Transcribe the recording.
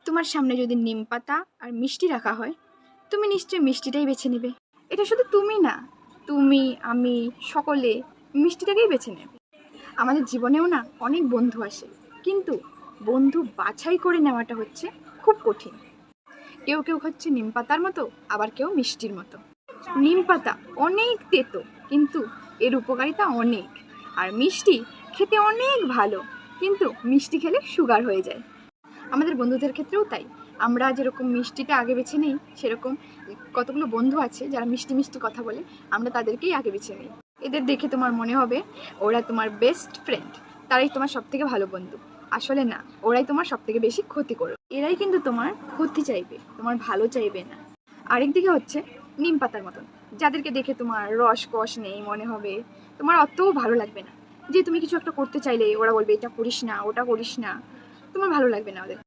তোমার সামনে যদি নিম পাতা আর মিষ্টি রাখা হয়, তুমি নিশ্চয়ই মিষ্টিটাই বেছে নেবে। এটা শুধু তুমি না, তুমি, আমি, সকলে মিষ্টিটাকেই বেছে নেবে। আমাদের জীবনেও না অনেক বন্ধু আসে, কিন্তু বন্ধু বাছাই করে নেওয়াটা হচ্ছে খুব কঠিন। কেউ কেউ হচ্ছে নিম পাতার মতো, আবার কেউ মিষ্টির মতো। নিম পাতা অনেক তেতো, কিন্তু এর উপকারিতা অনেক। আর মিষ্টি খেতে অনেক ভালো, কিন্তু মিষ্টি খেলে সুগার হয়ে যায়। আমাদের বন্ধুদের ক্ষেত্রেও তাই। আমরা যেরকম মিষ্টিটা আগে বেছে নিই, সেরকম কতগুলো বন্ধু আছে যারা মিষ্টি মিষ্টি কথা বলে, আমরা তাদেরকেই আগে বেছে নিই। এদের দেখে তোমার মনে হবে ওরা তোমার বেস্ট ফ্রেন্ড, তারাই তোমার সব থেকে ভালো বন্ধু। আসলে না, ওরাই তোমার সব থেকে বেশি ক্ষতি করবে। এরাই কিন্তু তোমার ক্ষতি চাইবে, তোমার ভালো চাইবে না। আরেকদিকে হচ্ছে নিম পাতার মতন, যাদেরকে দেখে তোমার রস কষ নেই মনে হবে, তোমার অতও ভালো লাগবে না। যে তুমি কিছু একটা করতে চাইলে ওরা বলবে এটা করিস না, ওটা করিস না, তোমার ভালো লাগবে না ওদের।